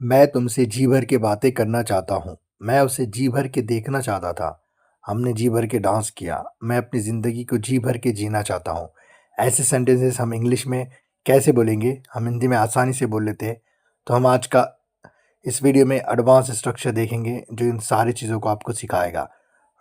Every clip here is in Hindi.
मैं तुमसे जी भर के बातें करना चाहता हूँ। मैं उसे जी भर के देखना चाहता था। हमने जी भर के डांस किया। मैं अपनी ज़िंदगी को जी भर के जीना चाहता हूँ। ऐसे सेंटेंसेस हम इंग्लिश में कैसे बोलेंगे? हम हिंदी में आसानी से बोल लेते हैं। तो हम आज का इस वीडियो में एडवांस स्ट्रक्चर देखेंगे जो इन सारी चीज़ों को आपको सिखाएगा।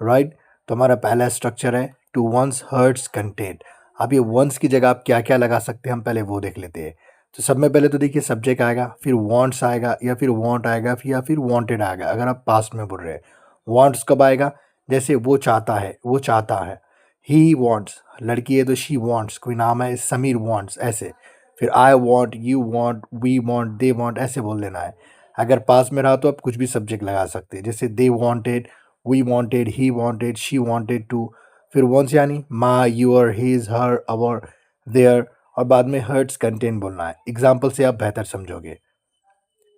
राइट? तो हमारा पहला स्ट्रक्चर है टू वंस हर्ट्स कंटेंट। अब ये वंस की जगह आप क्या क्या लगा सकते हैं हम पहले वो देख लेते हैं। तो सब में पहले तो देखिए सब्जेक्ट आएगा, फिर वांट्स आएगा या फिर वांट आएगा या फिर वांटेड आएगा अगर आप पास्ट में बोल रहे हैं। वांट्स कब आएगा? जैसे वो चाहता है, वो चाहता है। ही वांट्स, लड़की है तो शी वांट्स, कोई नाम है समीर वांट्स, ऐसे। फिर I want, you want, we want, they want, ऐसे बोल देना है। अगर पास में रहा तो आप कुछ भी सब्जेक्ट लगा सकते हैं, जैसे they wanted, we wanted, he wanted, she wanted to. फिर वंस यानी my, your, his, her, our, their, और बाद में हर्ट्स कंटेंट बोलना है। एग्जाम्पल से आप बेहतर समझोगे।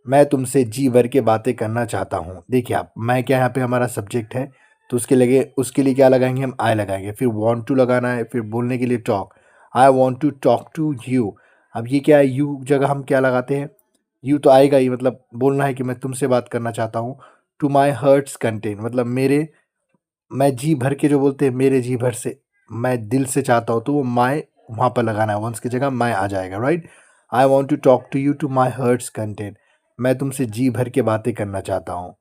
मैं तुमसे जी भर के बातें करना चाहता हूँ। देखिए आप, मैं क्या यहाँ पे हमारा सब्जेक्ट है, तो उसके लिए क्या लगाएंगे? हम आई लगाएंगे। फिर वांट टू लगाना है, फिर बोलने के लिए talk. I want to talk to you. अब ये क्या है? यू जगह हम क्या लगाते हैं? यू तो आएगा ही, मतलब बोलना है कि मैं तुमसे बात करना चाहता हूँ। टू माई हर्ट्स कंटेंट मतलब मेरे, मैं जी भर के जो बोलते हैं मेरे जी भर से, मैं दिल से चाहता हूँ, तो वो माई वहाँ पर लगाना है, वंस की जगह मैं आ जाएगा। Right? I want to talk to you to my heart's content. मैं तुमसे जी भर के बातें करना चाहता हूँ।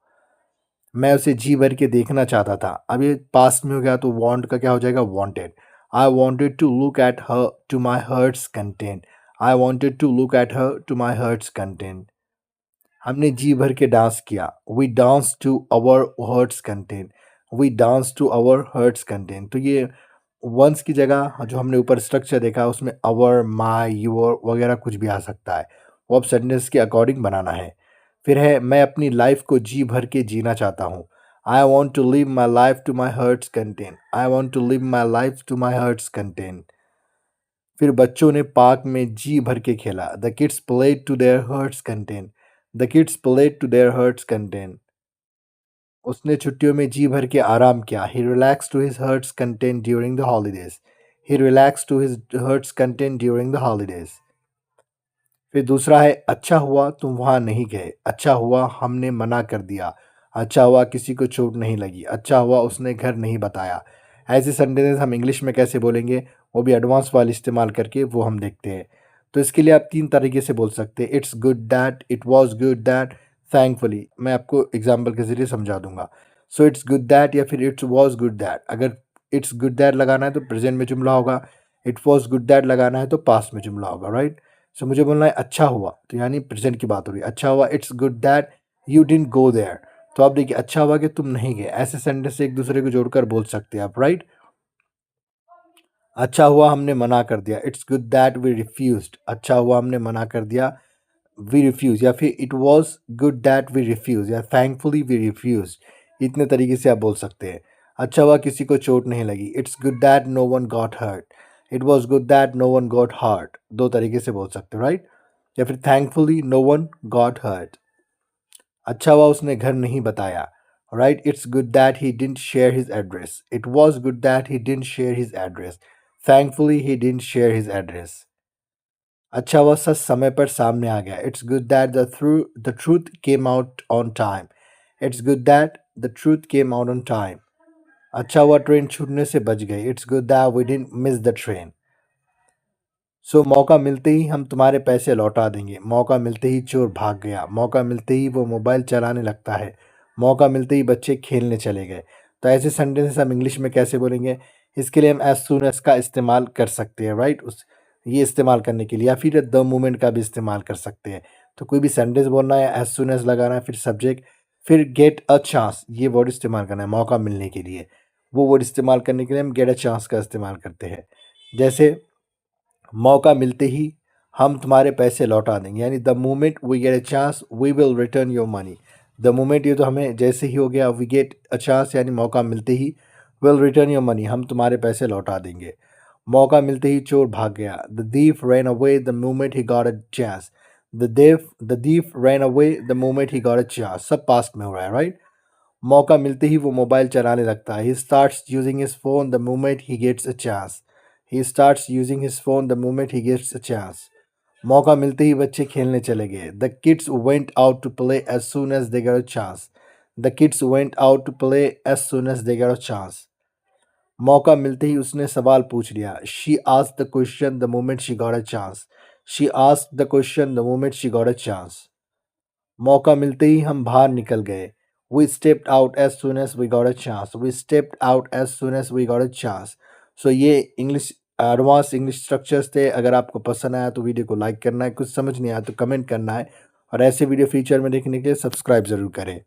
मैं उसे जी भर के देखना चाहता था। अब ये पास्ट में हो गया तो वांट का क्या हो जाएगा? Wanted. I wanted to look at her to my heart's content. I wanted to look at her to my heart's content. हमने जी भर के डांस किया। We dance to our heart's content. We dance to our heart's content. तो ये वंस की जगह जो हमने ऊपर स्ट्रक्चर देखा उसमें आवर, माई, यूर वगैरह कुछ भी आ सकता है। वो अब सेंटेंस के अकॉर्डिंग बनाना है। फिर है मैं अपनी लाइफ को जी भर के जीना चाहता हूँ। I want to live my life to my heart's content. I want to live my life to my heart's content. फिर बच्चों ने पार्क में जी भर के खेला। The kids played to their heart's content. The kids played to their heart's content. उसने छुट्टियों में जी भर के आराम किया। He relax to his heart's content during the holidays. He relax to his heart's content during the holidays. फिर दूसरा है अच्छा हुआ तुम वहाँ नहीं गए। अच्छा हुआ हमने मना कर दिया। अच्छा हुआ किसी को चोट नहीं लगी। अच्छा हुआ उसने घर नहीं बताया। ऐसे सेंटेंसेस हम इंग्लिश में कैसे बोलेंगे, वो भी एडवांस वाले इस्तेमाल करके वो हम देखते हैं। तो इसके लिए आप 3 तरीके से बोल सकते हैं। It's good that, it was good that, thankfully. मैं आपको एग्जाम्पल के ज़रिए समझा दूंगा। सो इट्स गुड दैट या फिर इट्स वॉज गुड दैट। अगर इट्स गुड दैट लगाना है तो प्रेजेंट में जुमला होगा। इट वॉज गुड दैट लगाना है तो पास्ट में जुमला होगा। राइट? सो मुझे बोलना है अच्छा हुआ, तो यानी प्रेजेंट की बात हो रही है। अच्छा हुआ, it's good that you didn't go there. तो आप देखिए, अच्छा हुआ कि तुम नहीं गए। ऐसे सेंटेंस से एक दूसरे को जोड़कर बोल सकते हैं आप। राइट? अच्छा हुआ हमने मना कर दिया। It's good that we refused. अच्छा हुआ हमने मना कर दिया, वी रिफ्यूज। या फिर it was good that we refuse या थैंकफुली वी रिफ्यूज। इतने तरीके से आप बोल सकते हैं। अच्छा हुआ किसी को चोट नहीं लगी। It's good that no one got hurt. It was good that no one got hurt. 2 तरीके से बोल सकते हो। राइट? या फिर thankfully no one got hurt. अच्छा हुआ उसने घर नहीं बताया। Right? It's good that he didn't share his address. It was good that he didn't share his address. Thankfully he didn't share his address. अच्छा हुआ सच समय पर सामने आ गया। It's good that the truth came out on time. It's good that the truth came out on time. अच्छा हुआ ट्रेन छूटने से बच गई। It's good that we didn't miss the train. So मौका मिलते ही हम तुम्हारे पैसे लौटा देंगे। मौका मिलते ही चोर भाग गया। मौका मिलते ही वो मोबाइल चलाने लगता है। मौका मिलते ही बच्चे खेलने चले गए। तो ऐसे सेंटेंसेस हम इंग्लिश में कैसे बोलेंगे? इसके लिए हम एज सुन एज का इस्तेमाल कर सकते हैं। राइट? उस ये इस्तेमाल करने के लिए, या फिर द मोमेंट का भी इस्तेमाल कर सकते हैं। तो कोई भी सेंटेंस बोलना है, एज सुन एज लगाना है, फिर सब्जेक्ट, फिर गेट अ चांस, ये वर्ड इस्तेमाल करना है मौका मिलने के लिए। वो वर्ड इस्तेमाल करने के लिए हम गेट अ चांस का इस्तेमाल करते हैं। जैसे मौका मिलते ही हम तुम्हारे पैसे लौटा देंगे, यानी the moment we get a chance we will return your money. The moment, ये तो हमें जैसे ही हो गया, वी गेट अ चांस यानी मौका मिलते ही, विल रिटर्न योर मनी हम तुम्हारे पैसे लौटा देंगे। मौका मिलते ही चोर भाग गया। The thief ran away the moment he got a chance। The thief ran away the moment he got a chance। सब पास्ट में हो रहा है। राइट? मौका मिलते ही वो मोबाइल चलाने लगता है। He starts using his phone the moment he gets a chance। He starts using his phone the moment he gets a chance। मौका मिलते ही बच्चे खेलने चले गए। The kids went out to play as soon as they got a chance. The kids went out to play as soon as they got a chance. मौका मिलते ही उसने सवाल पूछ लिया। She asked the question the moment she got a chance. She asked the question the moment she got a chance. मौका मिलते ही हम बाहर निकल गए। We stepped out as soon as we got a chance. We stepped out as soon as we got a chance. So ये इंग्लिश एडवांस इंग्लिश स्ट्रक्चर्स थे। अगर आपको पसंद आया तो वीडियो को लाइक करना है, कुछ समझ नहीं आया तो कमेंट करना है और ऐसे वीडियो फ्यूचर में देखने के लिए सब्सक्राइब ज़रूर करें।